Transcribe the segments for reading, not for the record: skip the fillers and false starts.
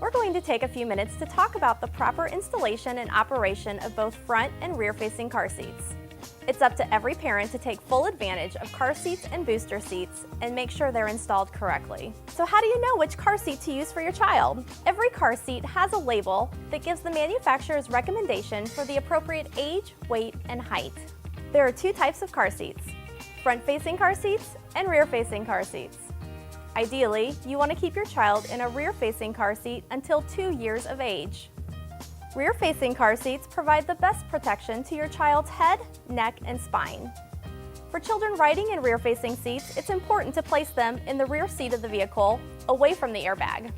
We're going to take a few minutes to talk about the proper installation and operation of both front and rear-facing car seats. It's up to every parent to take full advantage of car seats and booster seats and make sure they're installed correctly. So how do you know which car seat to use for your child? Every car seat has a label that gives the manufacturer's recommendation for the appropriate age, weight, and height. There are two types of car seats: front-facing car seats and rear-facing car seats. Ideally, you want to keep your child in a rear-facing car seat until 2 years of age. Rear-facing car seats provide the best protection to your child's head, neck, and spine. For children riding in rear-facing seats, it's important to place them in the rear seat of the vehicle, away from the airbag.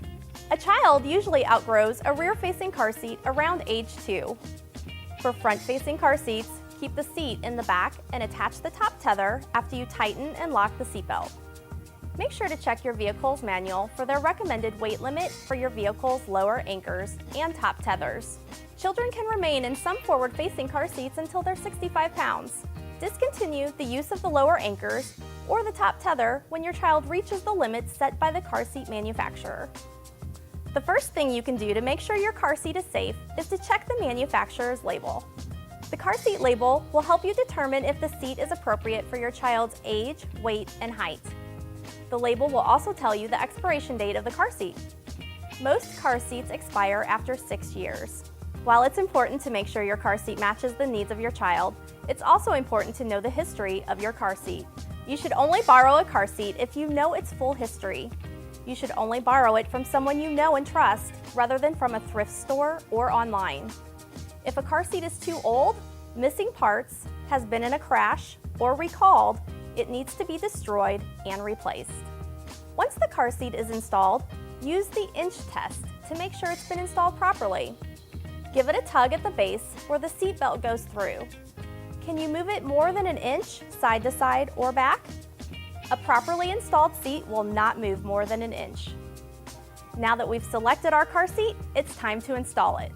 A child usually outgrows a rear-facing car seat around age 2. For front-facing car seats, keep the seat in the back and attach the top tether after you tighten and lock the seatbelt. Make sure to check your vehicle's manual for their recommended weight limit for your vehicle's lower anchors and top tethers. Children can remain in some forward-facing car seats until they're 65 pounds. Discontinue the use of the lower anchors or the top tether when your child reaches the limits set by the car seat manufacturer. The first thing you can do to make sure your car seat is safe is to check the manufacturer's label. The car seat label will help you determine if the seat is appropriate for your child's age, weight, and height. The label will also tell you the expiration date of the car seat. Most car seats expire after 6 years. While it's important to make sure your car seat matches the needs of your child, it's also important to know the history of your car seat. You should only borrow a car seat if you know its full history. You should only borrow it from someone you know and trust, rather than from a thrift store or online. If a car seat is too old, missing parts, has been in a crash, or recalled, it needs to be destroyed and replaced. Once the car seat is installed, use the inch test to make sure it's been installed properly. Give it a tug at the base where the seat belt goes through. Can you move it more than an inch, side to side or back? A properly installed seat will not move more than an inch. Now that we've selected our car seat, it's time to install it.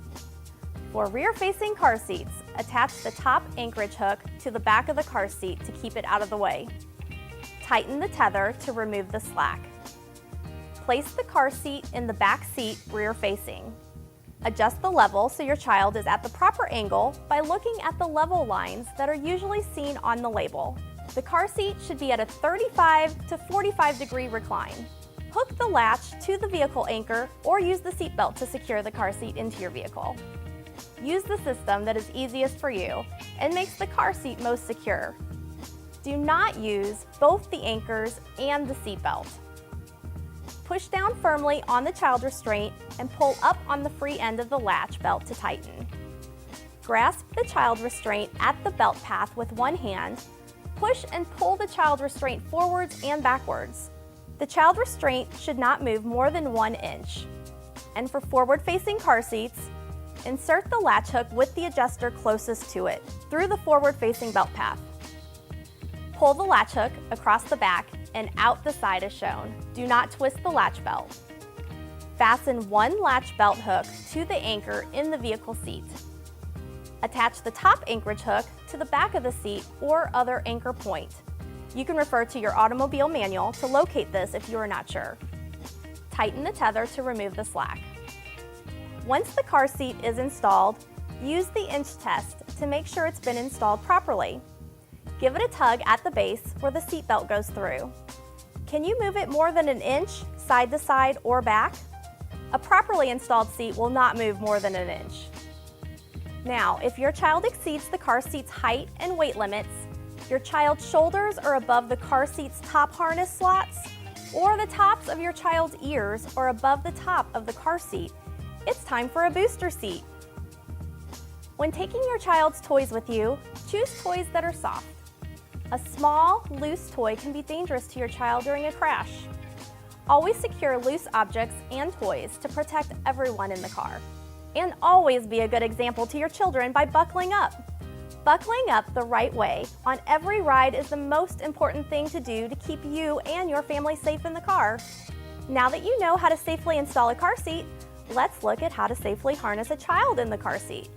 For rear-facing car seats, attach the top anchorage hook to the back of the car seat to keep it out of the way. Tighten the tether to remove the slack. Place the car seat in the back seat rear-facing. Adjust the level so your child is at the proper angle by looking at the level lines that are usually seen on the label. The car seat should be at a 35 to 45 degree recline. Hook the latch to the vehicle anchor or use the seat belt to secure the car seat into your vehicle. Use the system that is easiest for you and makes the car seat most secure. Do not use both the anchors and the seat belt. Push down firmly on the child restraint and pull up on the free end of the latch belt to tighten. Grasp the child restraint at the belt path with one hand. Push and pull the child restraint forwards and backwards. The child restraint should not move more than 1 inch. And for forward-facing car seats, insert the latch hook with the adjuster closest to it through the forward-facing belt path. Pull the latch hook across the back and out the side as shown. Do not twist the latch belt. Fasten one latch belt hook to the anchor in the vehicle seat. Attach the top anchorage hook to the back of the seat or other anchor point. You can refer to your automobile manual to locate this if you are not sure. Tighten the tether to remove the slack. Once the car seat is installed, use the inch test to make sure it's been installed properly. Give it a tug at the base where the seat belt goes through. Can you move it more than an inch, side to side or back? A properly installed seat will not move more than an inch. Now, if your child exceeds the car seat's height and weight limits, your child's shoulders are above the car seat's top harness slots, or the tops of your child's ears are above the top of the car seat, it's time for a booster seat. When taking your child's toys with you, choose toys that are soft. A small, loose toy can be dangerous to your child during a crash. Always secure loose objects and toys to protect everyone in the car. And always be a good example to your children by buckling up. Buckling up the right way on every ride is the most important thing to do to keep you and your family safe in the car. Now that you know how to safely install a car seat, let's look at how to safely harness a child in the car seat.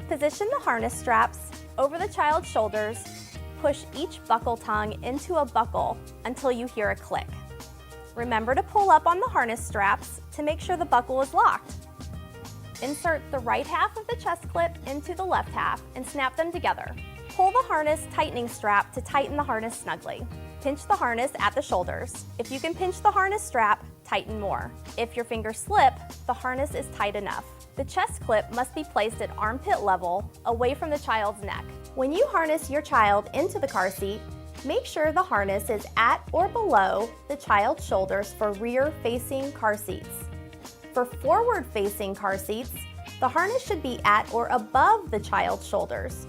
Position the harness straps over the child's shoulders. Push each buckle tongue into a buckle until you hear a click. Remember to pull up on the harness straps to make sure the buckle is locked. Insert the right half of the chest clip into the left half and snap them together. Pull the harness tightening strap to tighten the harness snugly. Pinch the harness at the shoulders. If you can pinch the harness strap, tighten more. If your fingers slip, the harness is tight enough. The chest clip must be placed at armpit level, away from the child's neck. When you harness your child into the car seat, make sure the harness is at or below the child's shoulders for rear-facing car seats. For forward-facing car seats, the harness should be at or above the child's shoulders.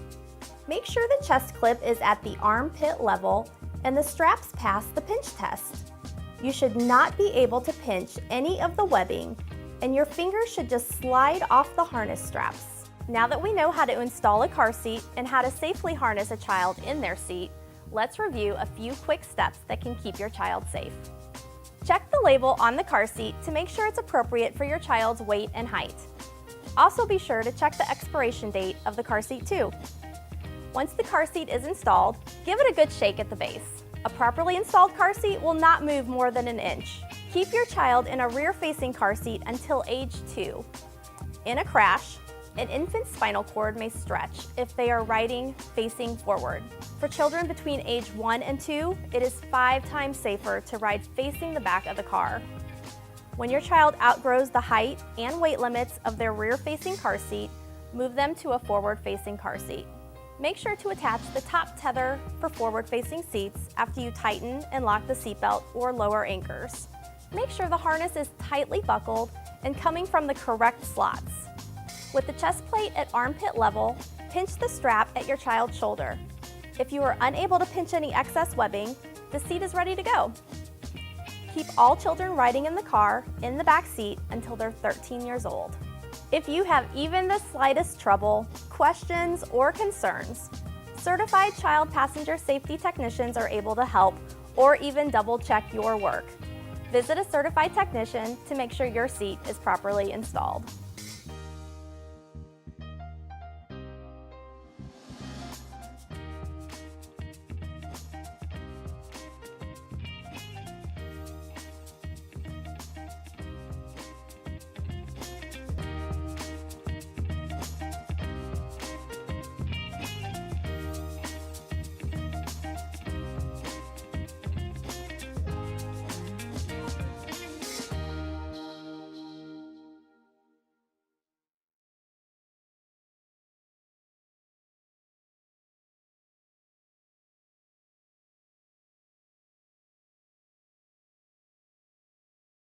Make sure the chest clip is at the armpit level and the straps pass the pinch test. You should not be able to pinch any of the webbing, and your fingers should just slide off the harness straps. Now that we know how to install a car seat and how to safely harness a child in their seat, let's review a few quick steps that can keep your child safe. Check the label on the car seat to make sure it's appropriate for your child's weight and height. Also be sure to check the expiration date of the car seat too. Once the car seat is installed, give it a good shake at the base. A properly installed car seat will not move more than an inch. Keep your child in a rear-facing car seat until age 2. In a crash, an infant's spinal cord may stretch if they are riding facing forward. For children between age 1 and 2, it is 5 times safer to ride facing the back of the car. When your child outgrows the height and weight limits of their rear-facing car seat, move them to a forward-facing car seat. Make sure to attach the top tether for forward-facing seats after you tighten and lock the seatbelt or lower anchors. Make sure the harness is tightly buckled and coming from the correct slots. With the chest plate at armpit level, pinch the strap at your child's shoulder. If you are unable to pinch any excess webbing, the seat is ready to go. Keep all children riding in the car in the back seat until they're 13 years old. If you have even the slightest trouble, questions, or concerns, certified child passenger safety technicians are able to help or even double-check your work. Visit a certified technician to make sure your seat is properly installed.